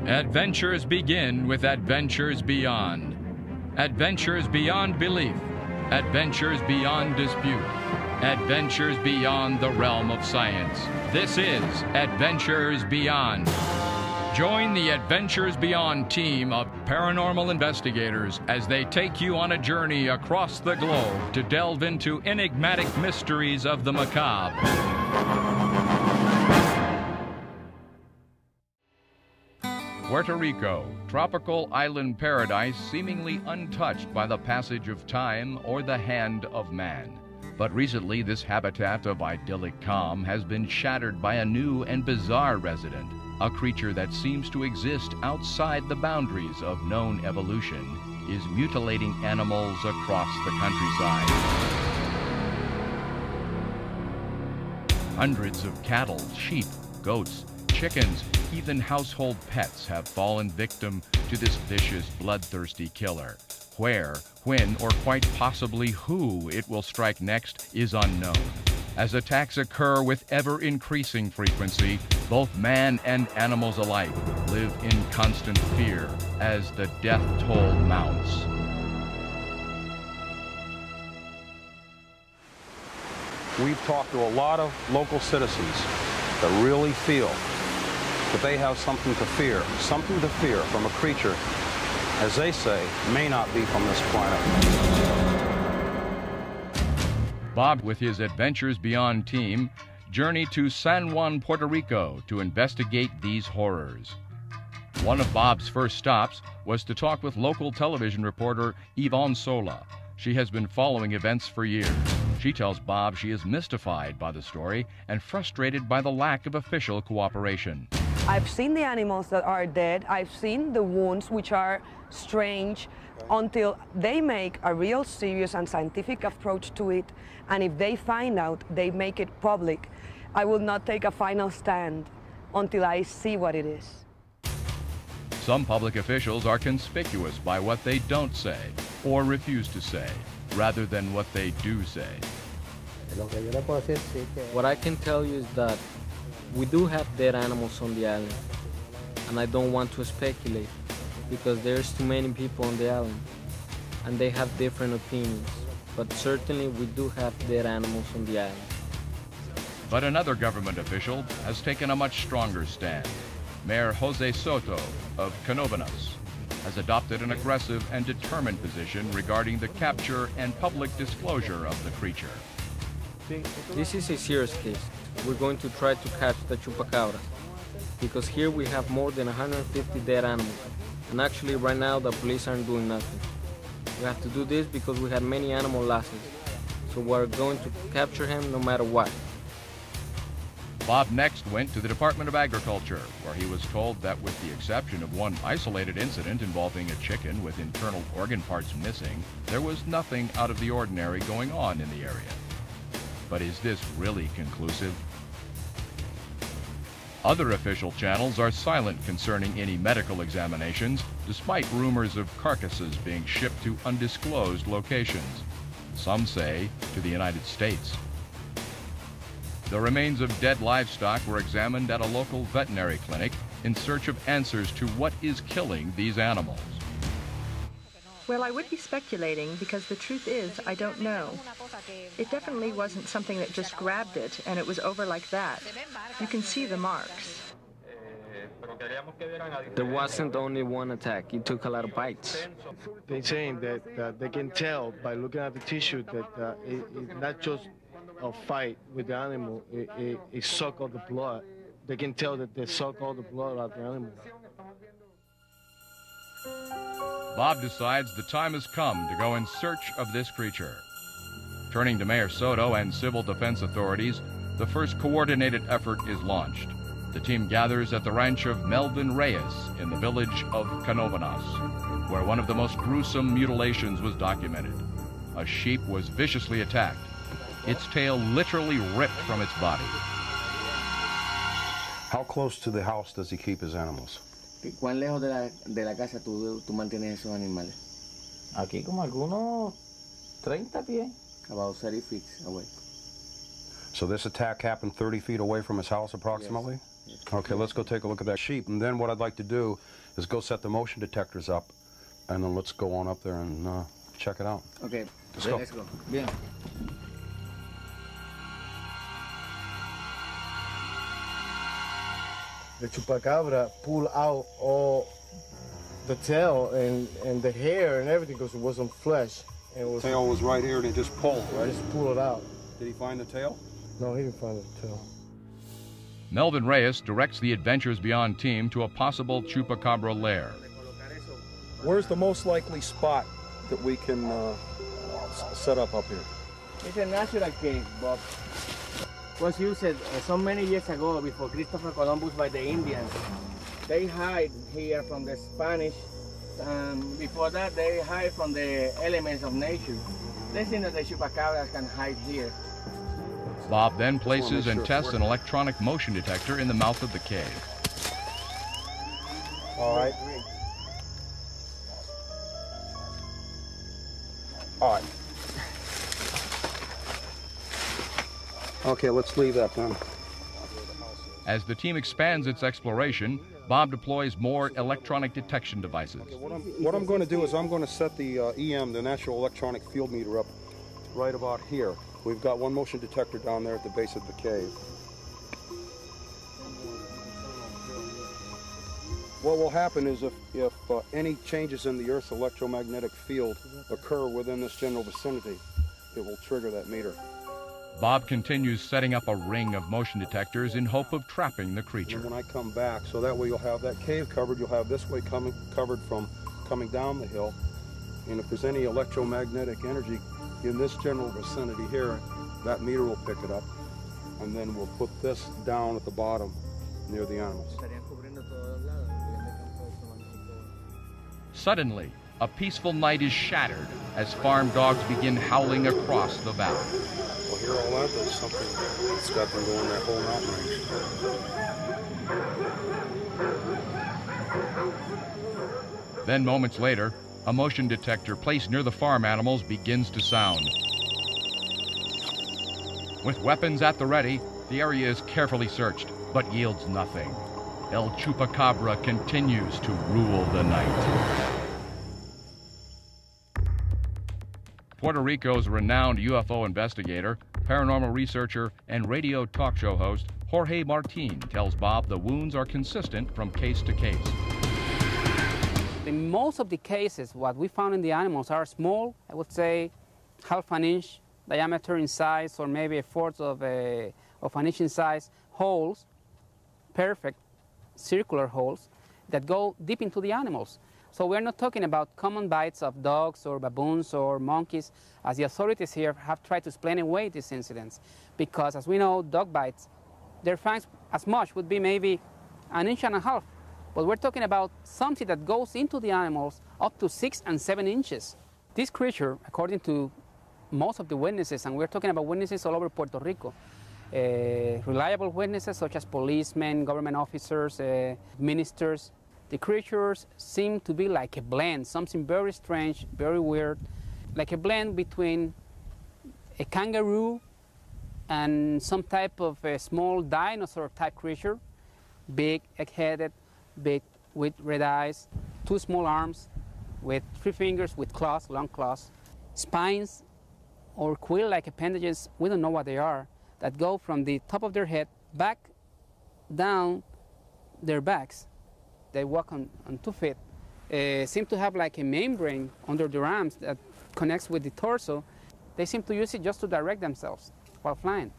Adventures begin with adventures beyond. Adventures beyond belief. Adventures beyond dispute. Adventures beyond the realm of science. This is Adventures Beyond. Join the Adventures Beyond team of paranormal investigators as they take you on a journey across the globe to delve into enigmatic mysteries of the macabre. Puerto Rico, tropical island paradise seemingly untouched by the passage of time or the hand of man. But recently, this habitat of idyllic calm has been shattered by a new and bizarre resident, a creature that seems to exist outside the boundaries of known evolution, is mutilating animals across the countryside. Hundreds of cattle, sheep, goats, chickens, even household pets have fallen victim to this vicious, bloodthirsty killer. Where, when, or quite possibly who it will strike next is unknown. As attacks occur with ever-increasing frequency, both man and animals alike live in constant fear as the death toll mounts. We've talked to a lot of local citizens that really feel that they have something to fear from a creature, as they say, may not be from this planet. Bob, with his Adventures Beyond team, journeyed to San Juan, Puerto Rico to investigate these horrors. One of Bob's first stops was to talk with local television reporter Yvonne Sola. She has been following events for years. She tells Bob she is mystified by the story and frustrated by the lack of official cooperation. I've seen the animals that are dead. I've seen the wounds, which are strange, until they make a real serious and scientific approach to it. And if they find out, they make it public. I will not take a final stand until I see what it is. Some public officials are conspicuous by what they don't say or refuse to say, rather than what they do say. What I can tell you is that we do have dead animals on the island, and I don't want to speculate because there's too many people on the island and they have different opinions, but certainly we do have dead animals on the island. But another government official has taken a much stronger stand. Mayor Jose Soto of Canóvanas has adopted an aggressive and determined position regarding the capture and public disclosure of the creature. This is a serious case. We're going to try to catch the chupacabra because here we have more than 150 dead animals, and actually right now the police aren't doing nothing. We have to do this because we had many animal losses, so we're going to capture him no matter what. Bob next went to the Department of Agriculture, where he was told that with the exception of one isolated incident involving a chicken with internal organ parts missing, there was nothing out of the ordinary going on in the area. But is this really conclusive? Other official channels are silent concerning any medical examinations, despite rumors of carcasses being shipped to undisclosed locations. Some say to the United States. The remains of dead livestock were examined at a local veterinary clinic in search of answers to what is killing these animals. Well, I would be speculating because the truth is, I don't know. It definitely wasn't something that just grabbed it and it was over like that. You can see the marks. There wasn't only one attack, it took a lot of bites. They're saying that they can tell by looking at the tissue that it's not just a fight with the animal, it suck all the blood. They can tell that they suck all the blood out of the animal. Bob decides the time has come to go in search of this creature. Turning to Mayor Soto and civil defense authorities, the first coordinated effort is launched. The team gathers at the ranch of Melvin Reyes in the village of Canóvanas, where one of the most gruesome mutilations was documented. A sheep was viciously attacked, its tail literally ripped from its body. How close to the house does he keep his animals? ¿Cuán lejos de la casa tú mantienes esos animales? Aquí como algunos 30 pies. About 30 feet away. So this attack happened 30 feet away from his house approximately? Yes. Okay, let's go take a look at that sheep, and then what I'd like to do is go set the motion detectors up, and then let's go on up there and check it out. Okay, Let's go. Bien. The chupacabra pulled out all the tail and the hair and everything because it wasn't flesh. And it was, Tail was right here, and he just pulled, right? Just pulled it out. Did he find the tail? No, he didn't find the tail. Melvin Reyes directs the Adventures Beyond team to a possible chupacabra lair. Where's the most likely spot that we can set up here? It's a natural cave, Bob. Was used so many years ago before Christopher Columbus by the Indians. They hide here from the Spanish. Before that, they hide from the elements of nature. They think that the chupacabras can hide here. Bob then places and tests an electronic motion detector in the mouth of the cave. All right. All right. Okay, let's leave that then. As the team expands its exploration, Bob deploys more electronic detection devices. What I'm going to do is I'm going to set the EM, the National Electronic Field Meter, up right about here. We've got one motion detector down there at the base of the cave. What will happen is if any changes in the Earth's electromagnetic field occur within this general vicinity, it will trigger that meter. Bob continues setting up a ring of motion detectors in hope of trapping the creature. And when I come back, so that way you'll have that cave covered, you'll have this way covered from coming down the hill. And if there's any electromagnetic energy in this general vicinity here, that meter will pick it up. And then we'll put this down at the bottom near the animals. Suddenly, a peaceful night is shattered as farm dogs begin howling across the valley. Well, hear all that? There's something that's got them going that whole mountain range. Then moments later, a motion detector placed near the farm animals begins to sound. With weapons at the ready, the area is carefully searched, but yields nothing. El Chupacabra continues to rule the night. Puerto Rico's renowned UFO investigator, paranormal researcher, and radio talk show host Jorge Martin tells Bob the wounds are consistent from case to case. In most of the cases, what we found in the animals are small, I would say half an inch diameter in size, or maybe a fourth of an inch in size, holes, perfect circular holes, that go deep into the animals. So we're not talking about common bites of dogs or baboons or monkeys, as the authorities here have tried to explain away these incidents. Because as we know, dog bites, their fangs as much would be maybe an inch and a half. But we're talking about something that goes into the animals up to 6 and 7 inches. This creature, according to most of the witnesses, and we're talking about witnesses all over Puerto Rico, reliable witnesses such as policemen, government officers, ministers, the creatures seem to be like a blend, something very strange, very weird, like a blend between a kangaroo and some type of a small dinosaur type creature, big, egg-headed, big with red eyes, 2 small arms with 3 fingers with claws, long claws, spines or quill-like appendages, we don't know what they are, that go from the top of their head back down their backs. They walk on 2 feet, seem to have like a membrane under their arms that connects with the torso. They seem to use it just to direct themselves while flying.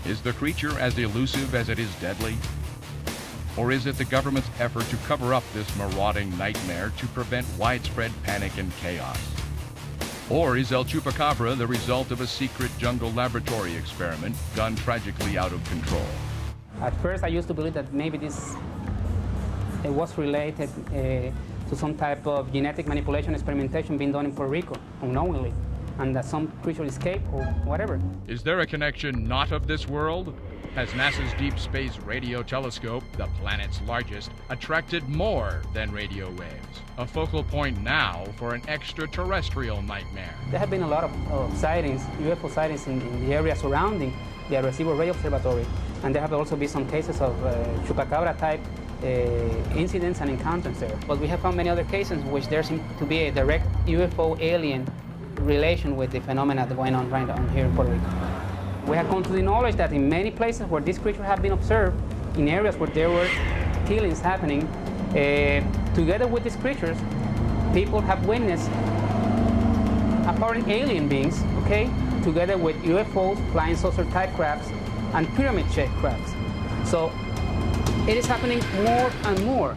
Is the creature as elusive as it is deadly? Or is it the government's effort to cover up this marauding nightmare to prevent widespread panic and chaos? Or is El Chupacabra the result of a secret jungle laboratory experiment done tragically out of control? At first I used to believe that maybe it was related to some type of genetic manipulation experimentation being done in Puerto Rico unknowingly, and that some creature escaped or whatever. Is there a connection not of this world? Has NASA's Deep Space Radio Telescope, the planet's largest, attracted more than radio waves? A focal point now for an extraterrestrial nightmare. There have been a lot of sightings, UFO sightings in the area surrounding the Arecibo Radio Observatory. And there have also been some cases of chupacabra type incidents and encounters there. But we have found many other cases in which there seems to be a direct UFO alien relation with the phenomena that's going on right now here in Puerto Rico. We have come to the knowledge that in many places where these creatures have been observed, in areas where there were killings happening, together with these creatures, people have witnessed apparent alien beings, okay, together with UFOs, flying saucer type crafts, and pyramid-shaped crafts. So it is happening more and more.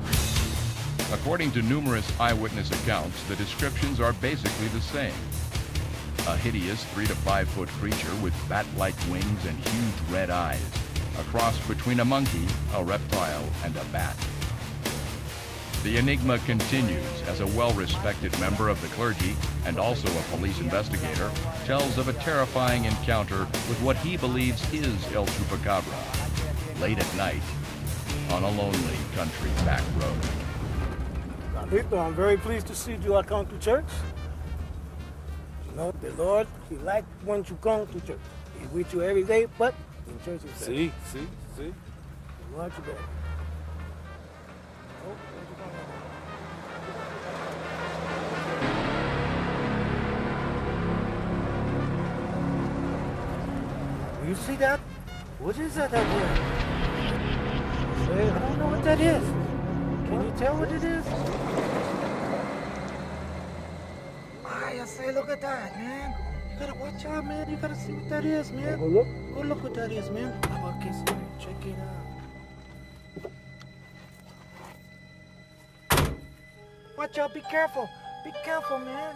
According to numerous eyewitness accounts, the descriptions are basically the same. A hideous 3 to 5 foot creature with bat-like wings and huge red eyes, a cross between a monkey, a reptile, and a bat. The enigma continues as a well-respected member of the clergy and also a police investigator tells of a terrifying encounter with what he believes is El Chupacabra, late at night, on a lonely country back road. Victor, I'm very pleased to see you come to church. You know, the Lord, He likes when you come to church. He's with you every day, but in church is there. See. Watch your back. You see that? What is that out there? I don't know what that is. Can you tell what it is? I say, look at that, man. You gotta watch out, man. You gotta see what that is, man. Go look. Go look what that is, man. How about kiss it? Check it out. Watch out, be careful. Be careful, man.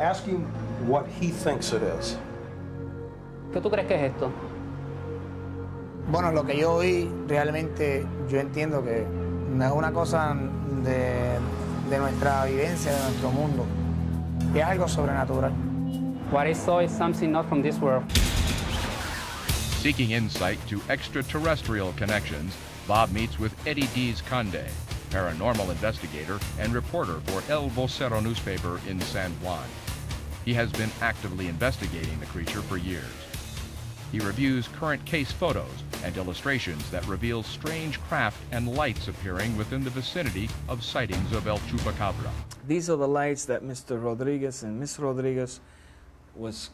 Ask him what he thinks it is. ¿Qué tú crees que es esto? Bueno, lo que yo oí, realmente yo entiendo que no es una cosa de nuestra vivencia, de nuestro mundo. Es algo sobrenatural. What I saw is something not from this world. Seeking insight to extraterrestrial connections, Bob meets with Eddie Diaz Conde, paranormal investigator and reporter for El Vocero newspaper in San Juan. He has been actively investigating the creature for years. He reviews current case photos and illustrations that reveal strange craft and lights appearing within the vicinity of sightings of El Chupacabra. These are the lights that Mr. Rodriguez and Ms. Rodriguez was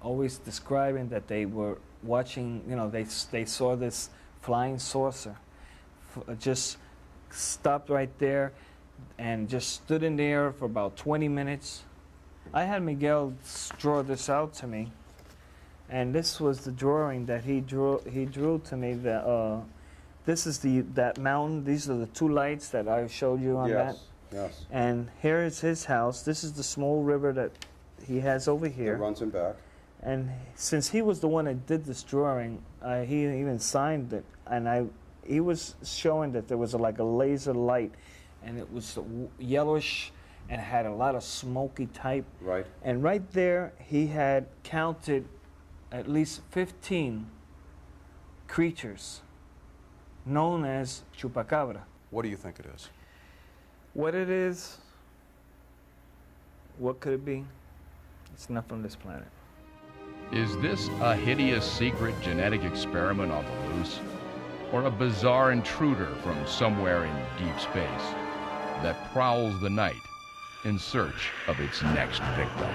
always describing, that they were watching, you know, they saw this flying saucer. Just stopped right there and just stood in there for about 20 minutes. I had Miguel draw this out to me, and this was the drawing that he drew to me. That this is that mountain. These are the two lights that I showed you on that. Yes. And here is his house. This is the small river that he has over here. It runs him back. And since he was the one that did this drawing, he even signed it, and he was showing that there was like a laser light, and it was yellowish and had a lot of smoky type. Right. And right there, he had counted at least 15 creatures known as Chupacabra. What do you think it is? What it is, what could it be? It's not from this planet. Is this a hideous secret genetic experiment on the loose? Or a bizarre intruder from somewhere in deep space that prowls the night in search of its next victim?